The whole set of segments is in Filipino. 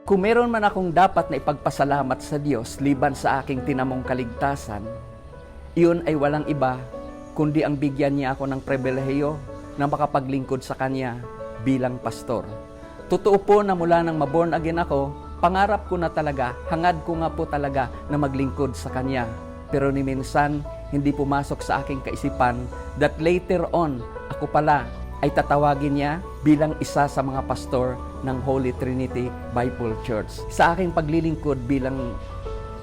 Kung meron man akong dapat na ipagpasalamat sa Diyos liban sa aking tinamong kaligtasan, iyon ay walang iba kundi ang bigyan niya ako ng pribilehiyo na makapaglingkod sa Kanya bilang pastor. Totoo po na mula nang maborn again ako, pangarap ko na talaga, hangad ko nga po talaga na maglingkod sa Kanya. Pero ni minsan, hindi pumasok sa aking kaisipan that later on, ako pala ay tatawagin niya bilang isa sa mga pastor ng Holy Trinity Bible Church. Sa aking paglilingkod bilang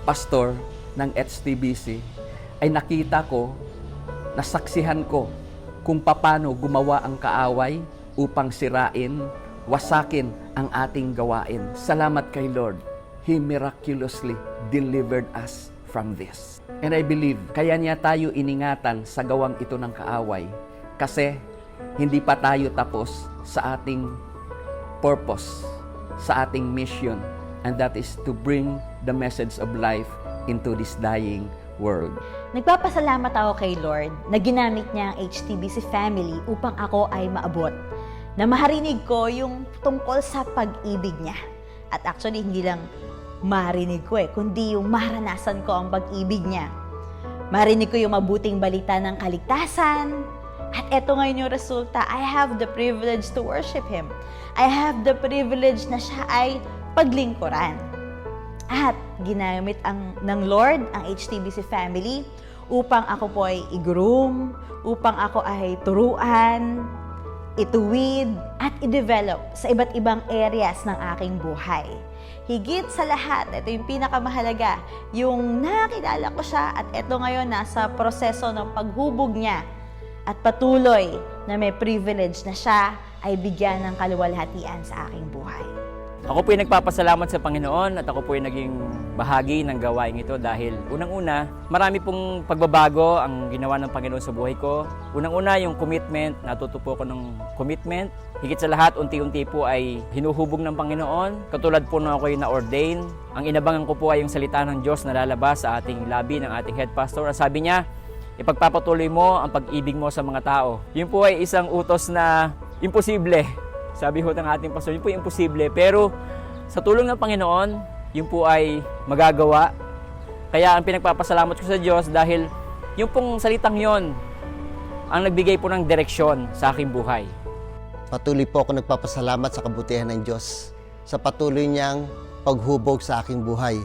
pastor ng HTBC, ay nakita ko, nasaksihan ko kung paano gumawa ang kaaway upang sirain, wasakin ang ating gawain. Salamat kay Lord. He miraculously delivered us from this. And I believe, kaya niya tayo iningatan sa gawang ito ng kaaway kasi hindi pa tayo tapos sa ating purpose, sa ating mission, and that is to bring the message of life into this dying world. Nagpapasalamat ako kay Lord na ginamit niya ang HTBC family upang ako ay maabot. Na maharinig ko yung tungkol sa pag-ibig niya. At actually, hindi lang marinig ko kundi yung maranasan ko ang pag-ibig niya. Marinig ko yung mabuting balita ng kaligtasan. At eto ngayon yung resulta, I have the privilege to worship Him. I have the privilege na siya ay paglingkuran. At ginamit ng Lord ang HTBC family upang ako po ay i-groom, upang ako ay turuan, ituwid, at i-develop sa iba't ibang areas ng aking buhay. Higit sa lahat, ito yung pinakamahalaga, yung nakilala ko siya at ito ngayon nasa proseso ng paghubog niya at patuloy na may privilege na siya ay bigyan ng kaluwalhatian sa aking buhay. Ako po ay nagpapasalamat sa Panginoon at ako po ay naging bahagi ng gawain ito dahil unang-una, marami pong pagbabago ang ginawa ng Panginoon sa buhay ko. Unang-una, yung commitment, natuto po ako ng commitment. Higit sa lahat, unti-unti po ay hinuhubog ng Panginoon. Katulad po nung ako ay na-ordain, ang inabangan ko po ay yung salita ng Diyos na lalabas sa ating labi ng ating head pastor. At sabi niya, ipagpapatuloy mo ang pag-ibig mo sa mga tao. Yun po ay isang utos na imposible. Sabi ho ng ating pastor, yun po imposible. Pero sa tulong ng Panginoon, yun po ay magagawa. Kaya ang pinagpapasalamat ko sa Diyos dahil yung pong salitang yon ang nagbigay po ng direksyon sa aking buhay. Patuloy po ako nagpapasalamat sa kabutihan ng Diyos sa patuloy niyang paghubog sa aking buhay.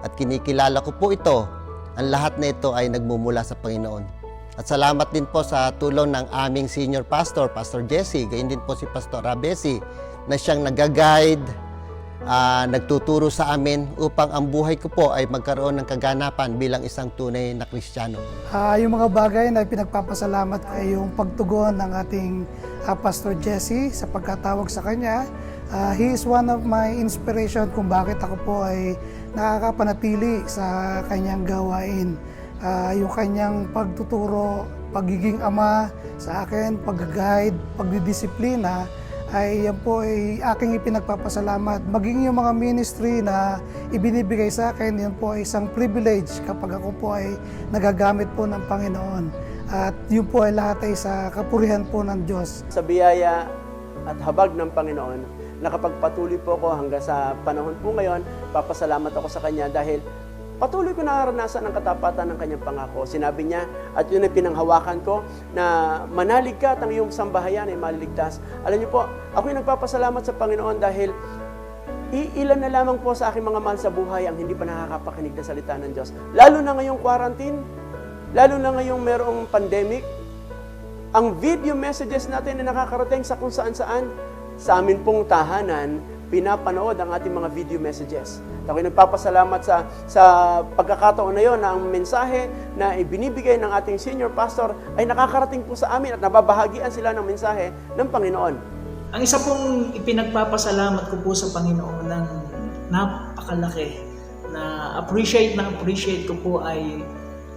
At kinikilala ko po ito, ang lahat na ito ay nagmumula sa Panginoon. At salamat din po sa tulong ng aming senior pastor, Pastor Jesse, gayon din po si Pastor Abesi, na siyang nag-guide, nagtuturo sa amin upang ang buhay ko po ay magkaroon ng kaganapan bilang isang tunay na Kristiyano. Yung mga bagay na pinagpapasalamat ay yung pagtugon ng ating Pastor Jesse sa pagkatawag sa kanya. He is one of my inspiration kung bakit ako po ay nakakapanatili sa kanyang gawain. Yung kanyang pagtuturo, pagiging ama sa akin, pag-guide, pagdidisiplina, ay yan po ay aking ipinagpapasalamat. Maging yung mga ministry na ibinibigay sa akin, yan po ay isang privilege kapag ako po ay nagagamit po ng Panginoon. At yun po ay lahat ay sa kapurihan po ng Diyos. Sa biyaya at habag ng Panginoon, nakapagpatuloy po ako hanggang sa panahon po ngayon, papasalamat ako sa Kanya dahil patuloy ko naranasan ang katapatan ng kanyang pangako. Sinabi niya, at yun ay pinanghawakan ko, na manalig ka at ang iyong sambahayan ay maliligtas. Alam niyo po, ako yung nagpapasalamat sa Panginoon dahil ilan na lamang po sa aking mga mahal sa buhay ang hindi pa nakakapakinig na salita ng Diyos. Lalo na ngayong quarantine, lalo na ngayong merong pandemic, ang video messages natin na nakakarating sa kung saan-saan, sa amin pong tahanan, pinapanood ang ating mga video messages. Ako'y nagpapasalamat sa pagkakataon na yon na ang mensahe na ibinibigay ng ating senior pastor ay nakakarating po sa amin at nababahagian sila ng mensahe ng Panginoon. Ang isa pong ipinagpapasalamat ko po sa Panginoon ng napakalaki na appreciate ko po ay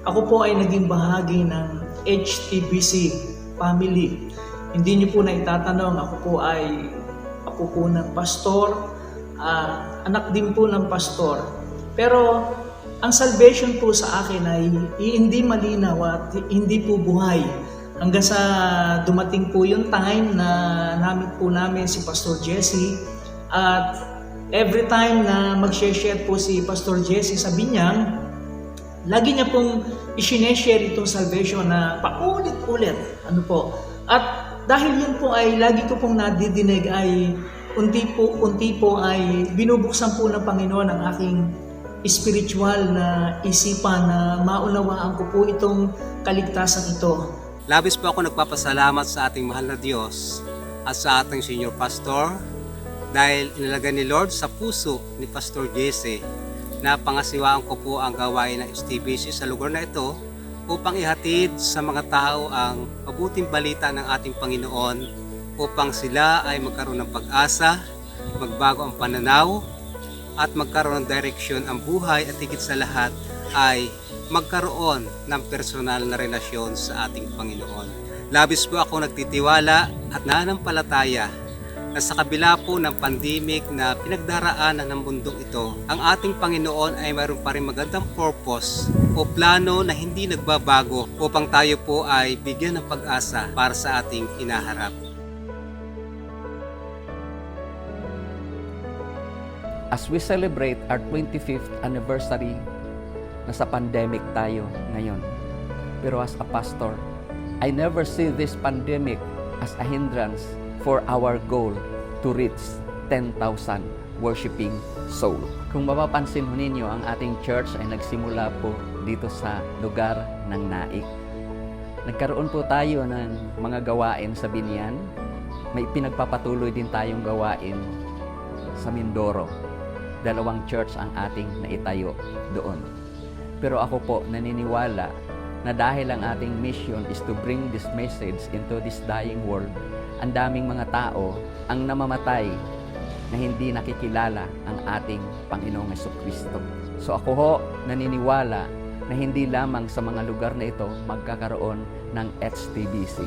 ako po ay naging bahagi ng HTBC family. Hindi niyo po na itatanong, ako po ng pastor, anak din po ng pastor. Pero ang salvation po sa akin ay hindi malinaw at hindi po buhay. Hanggang sa dumating po yung time na namit po namin si Pastor Jesse at every time na mag-share po si Pastor Jesse sa Binyang, lagi niya pong i-share itong salvation na paulit-ulit. Ano po? At dahil yun po ay lagi ko pong nadidinig ay unti po ay binubuksan po ng Panginoon ang aking spiritual na isipan na maunawaan ko po itong kaligtasan ito. Labis po ako nagpapasalamat sa ating mahal na Diyos at sa ating senior pastor dahil inilagay ni Lord sa puso ni Pastor Jesse na pangasiwaan ko po ang gawain ng HTBC sa lugar na ito upang ihatid sa mga tao ang mabuting balita ng ating Panginoon upang sila ay magkaroon ng pag-asa, magbago ang pananaw, at magkaroon ng direksyon ang buhay at higit sa lahat ay magkaroon ng personal na relasyon sa ating Panginoon. Labis po ako nagtitiwala at nananampalataya na sa kabila po ng pandemic na pinagdaraanan ng mundong ito, ang ating Panginoon ay mayroon pa rin magandang purpose o plano na hindi nagbabago upang tayo po ay bigyan ng pag-asa para sa ating hinaharap. As we celebrate our 25th anniversary, nasa pandemic tayo ngayon. Pero as a pastor, I never see this pandemic as a hindrance for our goal to reach 10,000 worshiping soul. Kung mapapansin ho ninyo, ang ating church ay nagsimula po dito sa lugar ng Naik. Nagkaroon po tayo ng mga gawain sa Binyan. May pinagpapatuloy din tayong gawain sa Mindoro. 2 church ang ating naitayo doon. Pero ako po naniniwala na dahil ang ating mission is to bring this message into this dying world, ang daming mga tao ang namamatay na hindi nakikilala ang ating Panginoong Jesucristo. So ako ho naniniwala na hindi lamang sa mga lugar na ito magkakaroon ng HTBC.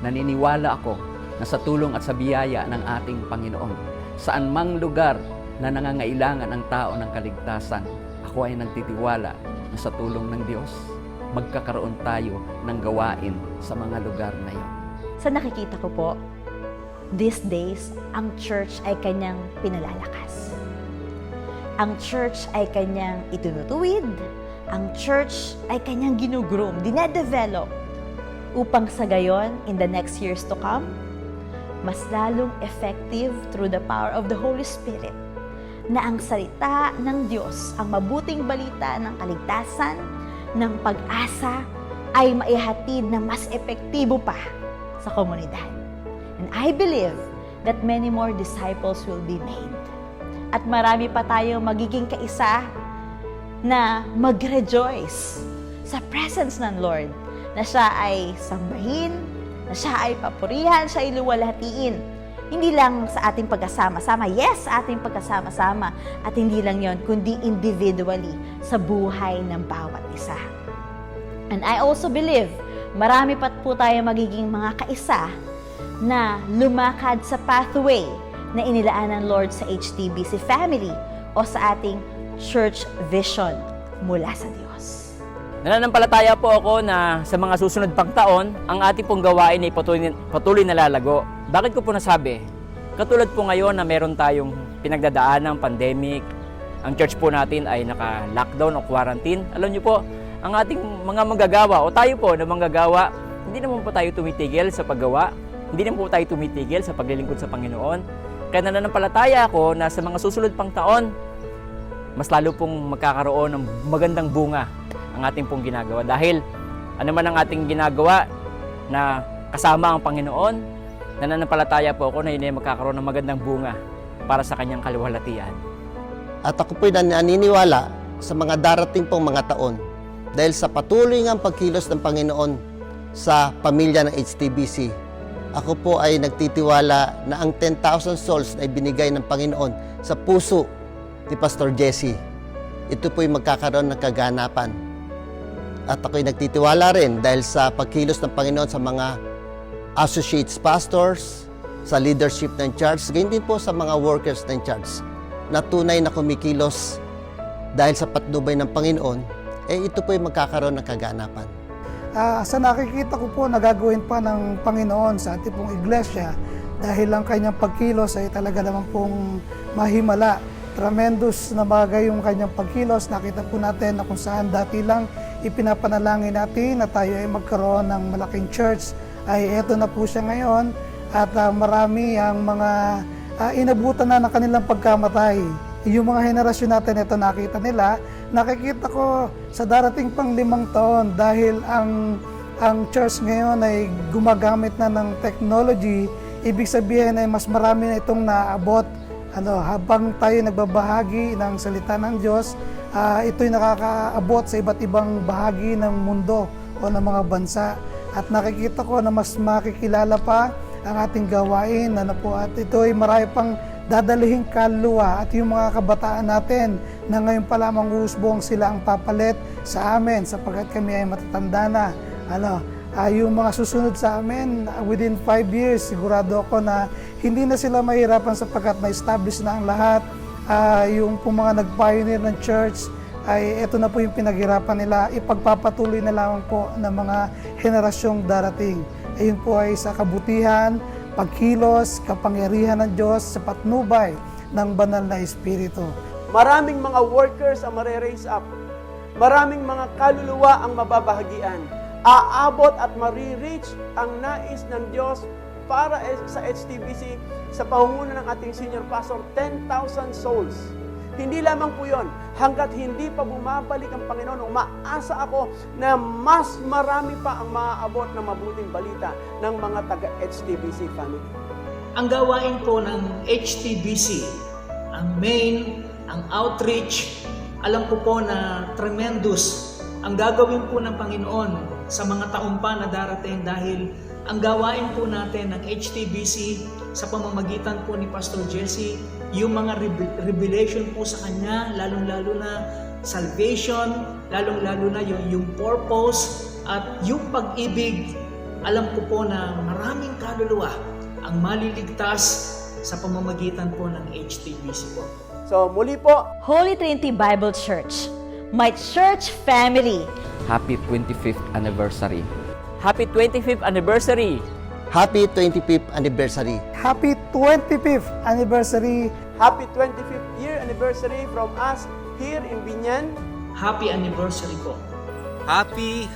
Naniniwala ako na sa tulong at sa biyaya ng ating Panginoon, saan mang lugar na nangangailangan ang tao ng kaligtasan, ako ay nagtitiwala na sa tulong ng Diyos, magkakaroon tayo ng gawain sa mga lugar na iyon. Sa nakikita ko po, these days, ang church ay kanyang pinalalakas. Ang church ay kanyang itunutuwid. Ang church ay kanyang ginugroom, dinedevelop upang sa gayon, in the next years to come, mas lalong effective through the power of the Holy Spirit na ang salita ng Diyos, ang mabuting balita ng kaligtasan, ng pag-asa, ay maihatid na mas epektibo pa sa komunidad. And I believe that many more disciples will be made. At marami pa tayong magiging kaisa na mag-rejoice sa presence ng Lord, na siya ay sambahin, na siya ay papurihan, siya ay luwalhatiin. Hindi lang sa ating pagkasama-sama, yes, sa ating pagkasama-sama, at hindi lang yon, kundi individually sa buhay ng bawat isa. And I also believe, marami pa po tayo magiging mga kaisa na lumakad sa pathway na inilaan ng Lord sa HTBC family o sa ating church vision mula sa Diyos. Nananampalataya po ako na sa mga susunod pang taon, ang ating pong gawain ay patuloy na lalago. Bakit ko po nasabi? Katulad po ngayon na meron tayong pinagdadaan ng pandemic, ang church po natin ay naka-lockdown o quarantine. Alam niyo po, ang ating mga manggagawa o tayo po na manggagawa, hindi naman po tayo tumitigil sa paggawa, hindi naman po tayo tumitigil sa paglilingkod sa Panginoon. Kaya nananampalataya ako na sa mga susunod pang taon, mas lalo pong magkakaroon ng magandang bunga ang ating pong ginagawa. Dahil ano man ang ating ginagawa na kasama ang Panginoon, nananampalataya po ako na yun ay magkakaroon ng magandang bunga para sa kanyang kaluwalhatian. At ako po'y naniniwala sa mga darating pong mga taon dahil sa patuloy ngang pagkilos ng Panginoon sa pamilya ng HTBC. Ako po ay nagtitiwala na ang 10,000 souls na ibinigay ng Panginoon sa puso ni Pastor Jesse, ito po'y magkakaroon ng kaganapan. At ako'y nagtitiwala rin dahil sa pagkilos ng Panginoon sa mga associates pastors, sa leadership ng church, ganyan din po sa mga workers ng church na tunay na kumikilos dahil sa patnubay ng Panginoon, ito po'y magkakaroon ng kaganapan. Sa nakikita ko po, nagagawin pa ng Panginoon sa ating pong iglesia, dahil ang kanyang pagkilos ay talaga naman pong mahimala. Tremendous na bagay yung kanyang pagkilos. Nakita po natin na kung saan dati lang ipinapanalangin natin na tayo ay magkaroon ng malaking church, ay eto na po siya ngayon at marami ang mga inabutan na ng kanilang pagkamatay. Yung mga henerasyon natin, ito nakita nila, nakikita ko sa darating pang 5 taon dahil ang church ngayon ay gumagamit na ng technology, ibig sabihin ay mas marami na itong naabot. Habang tayo nagbabahagi ng salita ng Diyos, ito'y nakakaabot sa iba't ibang bahagi ng mundo o ng mga bansa. At nakikita ko na mas makikilala pa ang ating gawain. At ito'y marami pang dadalihing kaluluwa at yung mga kabataan natin na ngayon pa lamang uusbong sila ang papalit sa amin sapagkat kami ay matatanda na. Yung mga susunod sa amin, within 5 years, sigurado ako na hindi na sila mahirapan sapagkat na-establish na ang lahat. Yung mga nag-pioneer ng church, ay ito na po yung pinaghirapan nila. Ipagpapatuloy na lamang po ng mga henerasyong darating. Ayun po ay sa kabutihan, pagkilos, kapangyarihan ng Diyos sa patnubay ng banal na Espiritu. Maraming mga workers ang mare-raise up. Maraming mga kaluluwa ang mababahagian. Aabot at marireach ang nais ng Diyos para sa HTBC sa pangunguna ng ating senior pastor, 10,000 souls. Hindi lamang po yun. Hanggat hindi pa bumabalik ang Panginoon, umaasa ako na mas marami pa ang maaabot na mabuting balita ng mga taga-HTBC family. Ang gawain po ng HTBC, ang main, ang outreach, alam ko po na tremendous ang gagawin po ng Panginoon sa mga taon pa na darating dahil ang gawain po natin ng HTBC sa pamamagitan po ni Pastor Jesse, yung mga revelation po sa Kanya, lalong-lalo na salvation, lalong-lalo na yung purpose at yung pag-ibig. Alam ko po na maraming kaluluwa ang maliligtas sa pamamagitan po ng HTBC po. So muli po, Holy Trinity Bible Church, my church family. Happy 25th anniversary. Happy 25th anniversary! Happy 25th anniversary! Happy 25th anniversary! happy 25th year anniversary from us here in Binyan. Happy anniversary po. Happy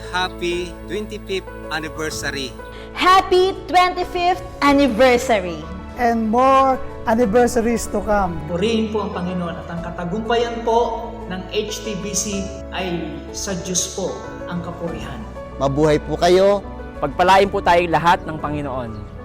25th anniversary! Happy 25th anniversary! And more anniversaries to come. Purihin po ang Panginoon at ang katagumpayan po ng HTBC ay sa Diyos po ang kapurihan. Mabuhay po kayo. Pagpalain po tayong lahat ng Panginoon.